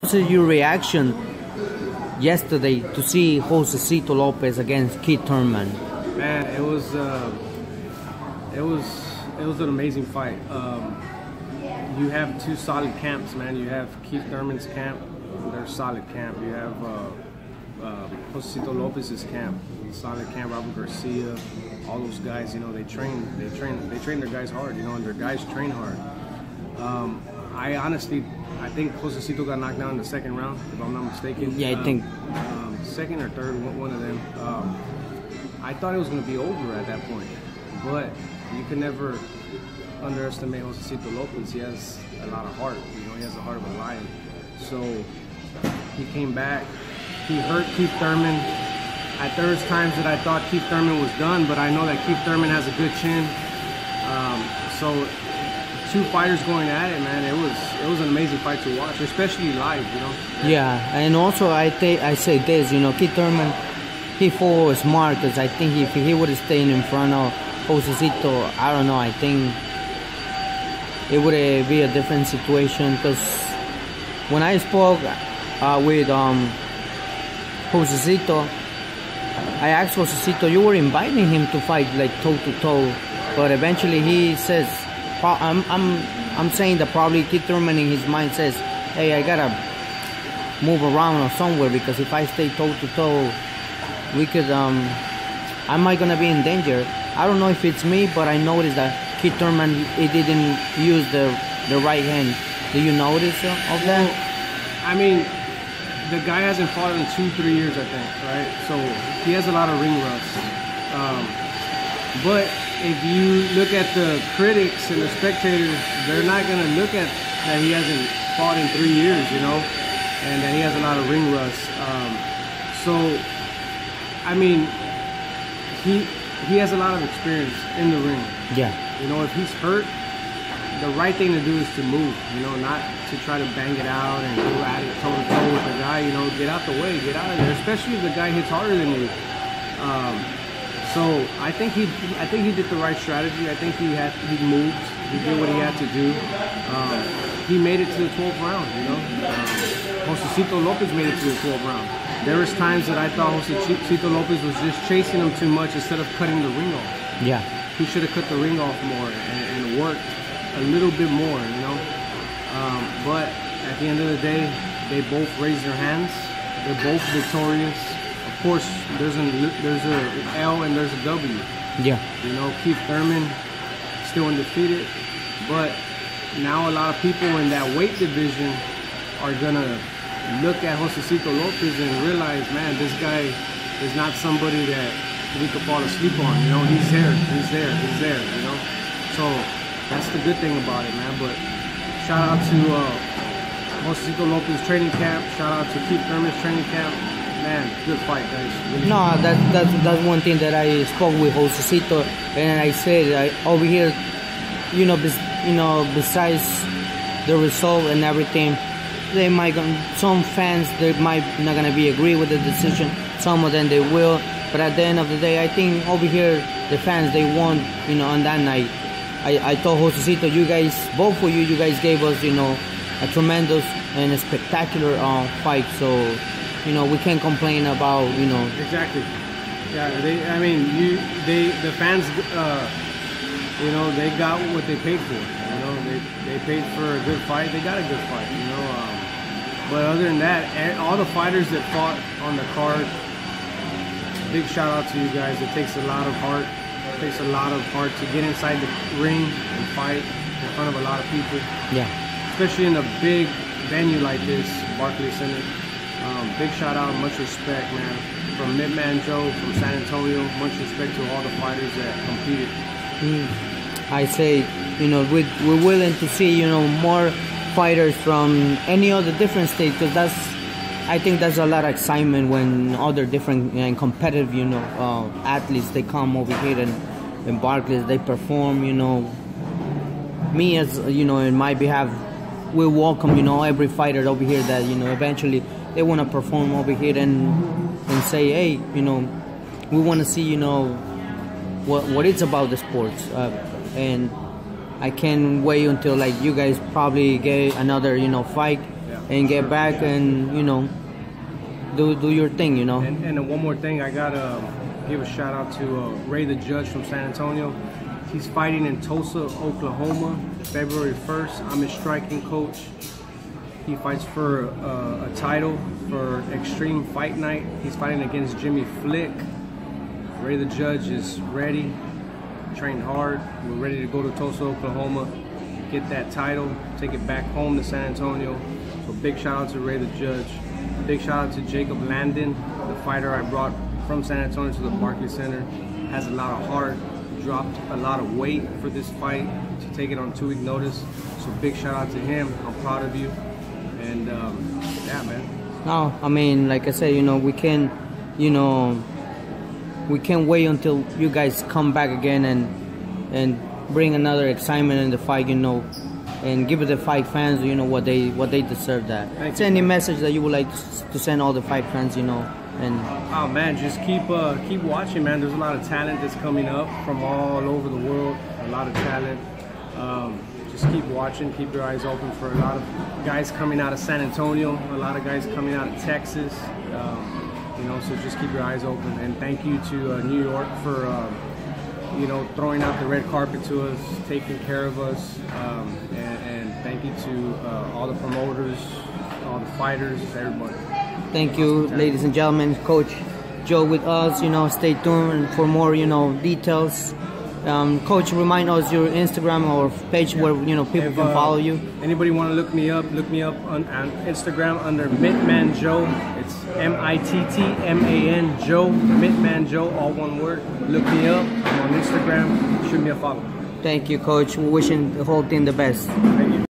What was your reaction yesterday to see JOSESITO Lopez against Thurman? Man, it was an amazing fight. You have two solid camps, man. You have Thurman's camp, they're solid camp. You have JOSESITO Lopez's camp, solid camp. Robert Garcia, all those guys. You know, they train their guys hard. You know, and their guys train hard. I think JOSESITO got knocked down in the second round, if I'm not mistaken. Yeah, I think second or third, one of them. I thought it was going to be over at that point, but you can never underestimate JOSESITO Lopez. He has a lot of heart. You know, he has the heart of a lion. So he came back. He hurt Thurman. There was times that I thought Thurman was done, but I know that Thurman has a good chin. So two fighters going at it, man. It was an amazing fight to watch, especially live, you know. Yeah, and also I say this, you know, Thurman, he fought smart, because I think if he would have stayed in front of JOSESITO, I don't know, I think it would be a different situation. Because when I spoke with JOSESITO, I asked JOSESITO, you were inviting him to fight like toe to toe, but eventually he says, I'm saying that probably Thurman in his mind says, hey, I gotta move around or somewhere, because if I stay toe to toe, we could I might gonna be in danger. I don't know if it's me, but I noticed that Thurman, he didn't use the right hand. Do you notice of that? Well, I mean, the guy hasn't fought in 2-3 years, I think, right? So he has a lot of ring rust. But if you look at the critics and the spectators, they're not going to look at that he hasn't fought in 3 years, you know, and that he has a lot of ring rust. So, I mean, he has a lot of experience in the ring. Yeah. You know, if he's hurt, the right thing to do is to move, you know, not to try to bang it out and go at it toe to toe with the guy. You know, get out the way, get out of there, especially if the guy hits harder than you. So I think he did the right strategy. I think he moved. He did what he had to do. He made it to the 12th round. You know, JOSESITO Lopez made it to the 12th round. There was times that I thought JOSESITO Lopez was just chasing him too much instead of cutting the ring off. Yeah. He should have cut the ring off more and worked a little bit more. You know, but at the end of the day, they both raised their hands. They're both victorious. Of course, there's a L and there's a W. Yeah. You know, Thurman still undefeated, but now a lot of people in that weight division are gonna look at JOSESITO Lopez and realize, man, this guy is not somebody that we could fall asleep on. You know, he's there. You know, so that's the good thing about it, man. But shout out to JOSESITO Lopez training camp. Shout out to Thurman's training camp. Man, good fight, guys. Really. No, that's one thing that I spoke with JOSESITO, and I said over here, besides the result and everything, some fans, they might not gonna be agree with the decision. Some of them they will, but at the end of the day, I think over here the fans, they won. You know, on that night, I told JOSESITO, you guys, both of you guys gave us, you know, a tremendous and a spectacular fight. So, you know, we can't complain about, you know. Exactly. Yeah, the fans, you know, they got what they paid for. You know, they paid for a good fight. They got a good fight. You know, but other than that, all the fighters that fought on the card, big shout out to you guys. It takes a lot of heart. It takes a lot of heart to get inside the ring and fight in front of a lot of people. Yeah. Especially in a big venue like this, Barclays Center. Big shout out, much respect, man. From MittMan Joe, from San Antonio, much respect to all the fighters that competed. I say, you know, we're willing to see, you know, more fighters from any other different states, because I think that's a lot of excitement when other different and competitive, you know, athletes, they come over here and in Barclays, they perform, you know. Me, as, you know, in my behalf, we welcome, you know, every fighter over here that, you know, eventually they want to perform over here and say, hey, you know, we want to see, you know, what it's about the sports. And I can't wait until, like, you guys probably get another, you know, fight. Yeah. and get back and, you know, do your thing, you know. And one more thing, I gotta give a shout out to Ray the Judge from San Antonio. He's fighting in Tulsa, Oklahoma, February 1st. I'm his striking coach. He fights for a title for Extreme Fight Night. He's fighting against Jimmy Flick. Ray the Judge is ready, trained hard. We're ready to go to Tulsa, Oklahoma, get that title, take it back home to San Antonio. So big shout out to Ray the Judge. Big shout out to Jacob Landon, the fighter I brought from San Antonio to the Barclays Center. Has a lot of heart, dropped a lot of weight for this fight to take it on 2-week notice. So big shout out to him. I'm proud of you. And yeah, man. No, I mean, like I said, you know, we can't wait until you guys come back again and bring another excitement in the fight, you know, and give the fight fans, you know, what they deserve. That. Is there any message that you would like to send all the fight fans, you know? And oh man, just keep watching, man. There's a lot of talent that's coming up from all over the world. A lot of talent. Just keep watching, keep your eyes open for a lot of guys coming out of San Antonio, a lot of guys coming out of Texas, you know, so just keep your eyes open. And thank you to New York for, you know, throwing out the red carpet to us, taking care of us, and thank you to all the promoters, all the fighters, everybody. Thank you, ladies and gentlemen. Coach Joe with us, you know, stay tuned for more, you know, details. Coach, remind us your Instagram or page where, you know, people can follow you. Anybody want to look me up on Instagram under MittMan Joe. It's MittMan Joe, MittMan Joe, all one word. Look me up. I'm on Instagram. Shoot me a follow. Thank you, Coach. We're wishing the whole team the best. Thank you.